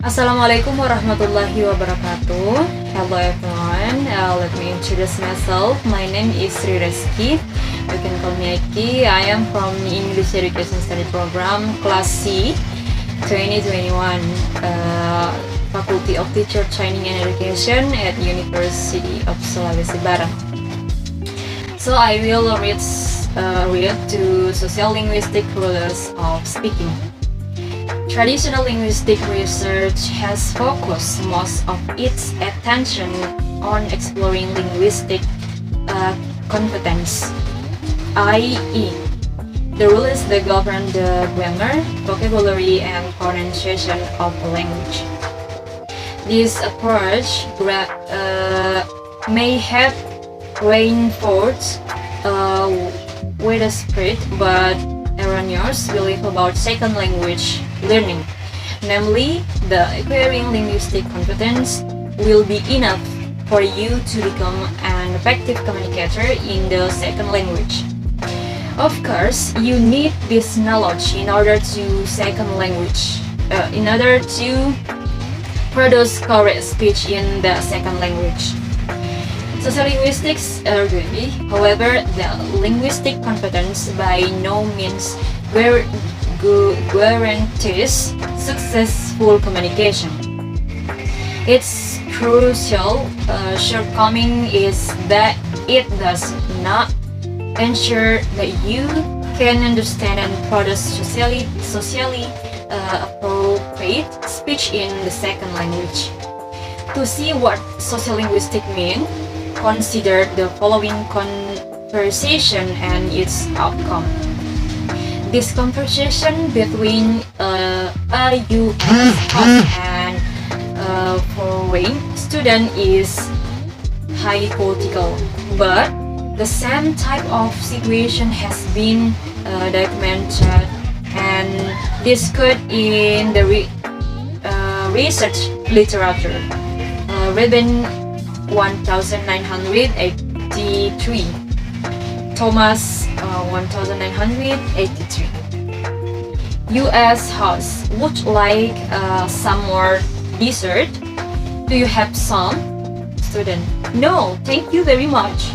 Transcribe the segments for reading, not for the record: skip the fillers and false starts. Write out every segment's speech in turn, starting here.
Assalamualaikum warahmatullahi wabarakatuh. Hello everyone. Let me introduce myself. My name is Rizky. You can call me Eki. I am from the English Education Study Program Class C 2021, Faculty of Teacher Training and Education at University of Sulawesi Barat. So I will read to sociolinguistic rules of speaking. Traditional linguistic research has focused most of its attention on exploring linguistic competence, i.e., the rules that govern the grammar, vocabulary, and pronunciation of a language. This approach may have reinforced widespread but erroneous belief about second language learning, namely, the acquiring linguistic competence will be enough for you to become an effective communicator in the second language. Of course, you need this knowledge in order to produce correct speech in the second language. Sociolinguistics agree, however, that linguistic competence by no means guarantees successful communication. Its crucial shortcoming is that it does not ensure that you can understand and produce socially appropriate speech in the second language. To see what sociolinguistic means, consider the following conversation and its outcome. This conversation between a U.S. host and a foreign student is hypothetical, but the same type of situation has been documented and discussed in the research literature. Reben 1983, Thomas 1983. U.S. host, would like some more dessert? Do you have some? Student, no, thank you very much.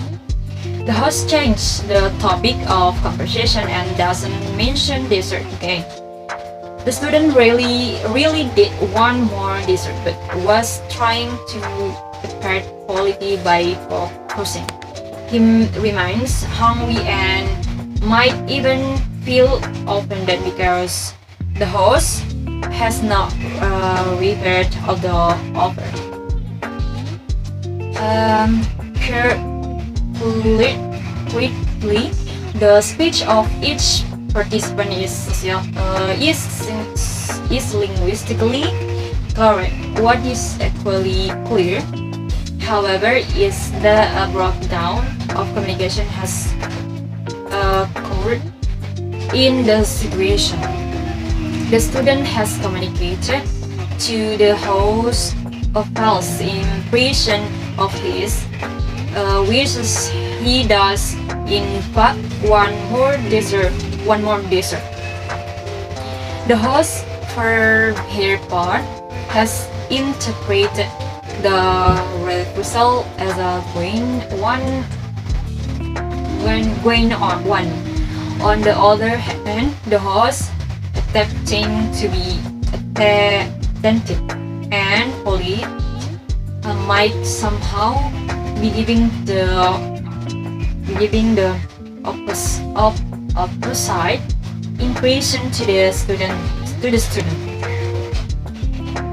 The host changed the topic of conversation and doesn't mention dessert again. The student really did want more dessert, but was trying to impart quality by focusing. He remains hungry and might even feel offended because the host has not referred of the offer. Quickly, the speech of each participant is linguistically correct. What is actually clear, however, is the breakdown of communication has occurred in the situation. The student has communicated to the host a false impression of his, which he does in fact one more dessert. The host, for her part, has interpreted the result as a going on one. On the other hand, the host, attempting to be attentive and polite, might somehow be giving the opposite impression to the student.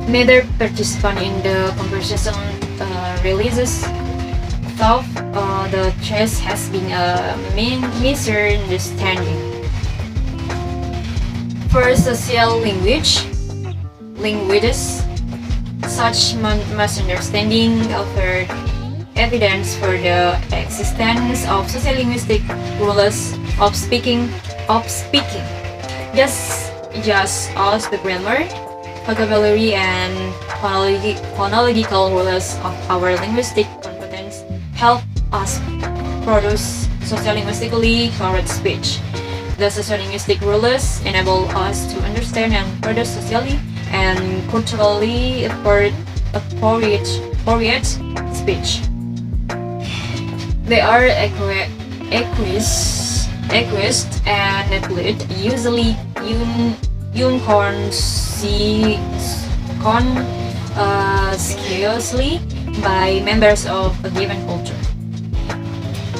Neither participant in the conversation realizes thought the choice has been a misunderstanding. For social linguists, such misunderstanding offered evidence for the existence of sociolinguistic rules of speaking. Just as the grammar, vocabulary, and phonological rules of our linguistic competence help us produce sociolinguistically correct speech. The sociolinguistic rules enable us to understand and produce socially and culturally appropriate speech. They are equist and athlete, usually consciously by members of a given culture.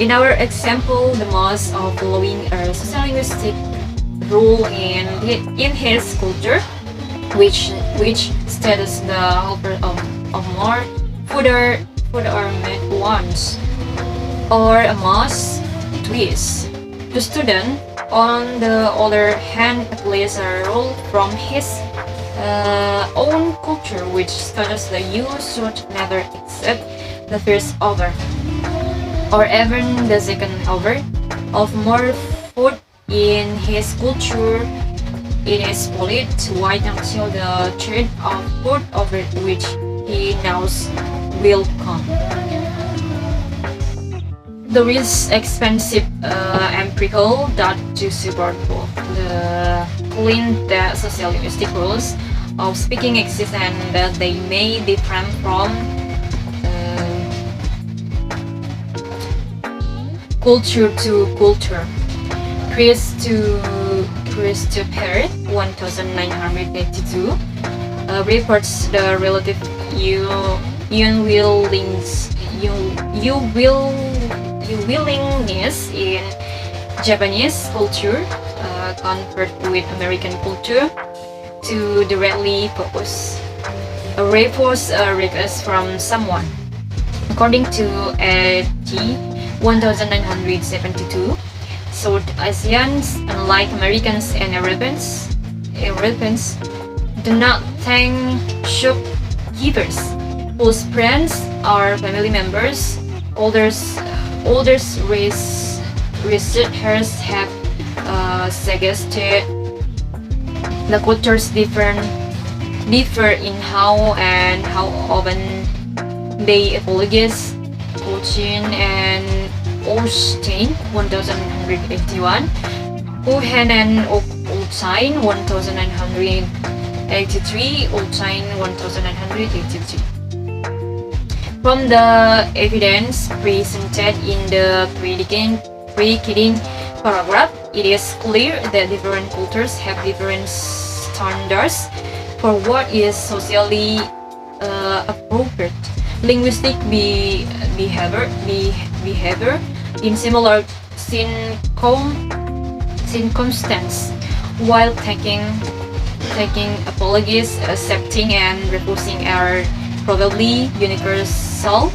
In our example, the most of following a sociolinguistic rule in his culture, which status the helper of more food or met once, or a must twist. The student, on the other hand, plays a role from his own culture, which states that you should never accept the first offer, or even the second offer, of more food in his culture. It is polite to wait until the third of food offer which he knows will come. There is expensive empirical data to support both the claim that sociolinguistic rules of speaking exist and that they may differ from culture to culture. Christopher 1982 reports the relative willingness in Japanese culture compared with American culture to directly repose a request from someone. According to H0121366, South Asians, unlike Americans and Europeans, do not thank shopkeepers whose friends are family members. Older researchers have suggested the cultures differ in how and how often they apologize. Putin and Austin 1981, Uhen and Olstein 1983, Olstein 1983. From the evidence presented in the preceding paragraph, it is clear that different cultures have different standards for what is socially appropriate. Linguistic behavior in similar circumstances, while taking apologies, accepting and refusing are probably universal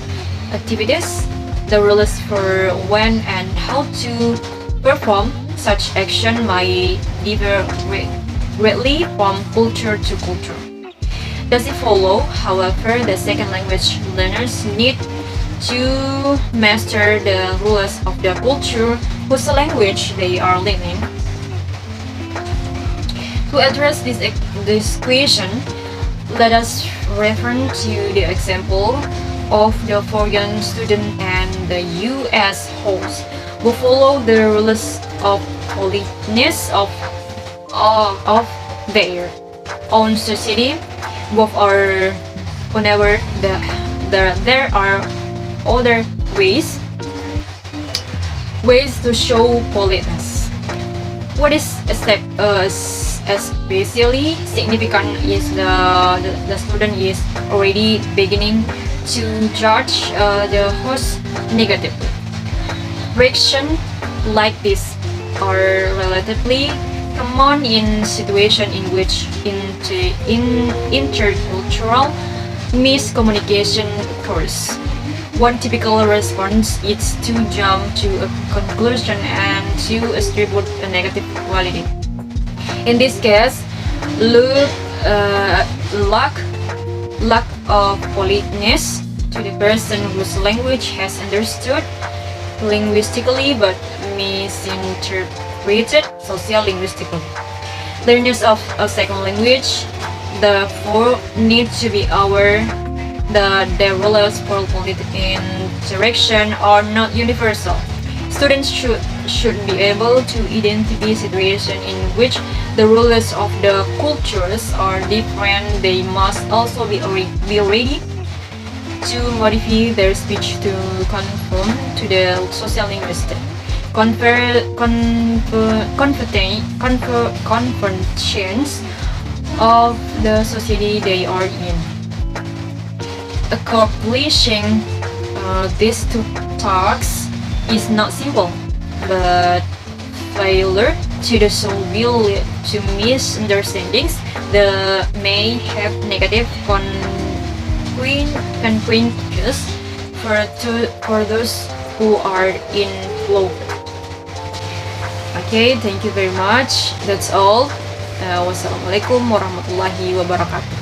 activities. The rules for when and how to perform such action might differ greatly from culture to culture. Does it follow, however, that second language learners need to master the rules of the culture whose language they are learning? To address this question, let us refer to the example of the foreign student and the U.S. host who follow the rules of politeness of their own society. Both are whenever there are other ways to show politeness. What is especially significant is the student is already beginning to judge the host negatively. Reactions like this are relatively common in situations in which intercultural miscommunication occurs. One typical response is to jump to a conclusion and to attribute a negative quality. In this case, lack of politeness to the person whose language has understood linguistically but misinterpreted sociolinguistically. Learners of a second language therefore need to be aware that the rules for polite interaction are not universal. Students should should be able to identify situations in which the rules of the cultures are different. They must also be ready to modify their speech to conform to the social linguistic confrontations of the society they are in. Accomplishing these two tasks is not simple, but failure to do so will lead to misunderstandings that may have negative consequences for those who are involved. Okay, thank you very much. That's all. Wassalamualaikum warahmatullahi wabarakatuh.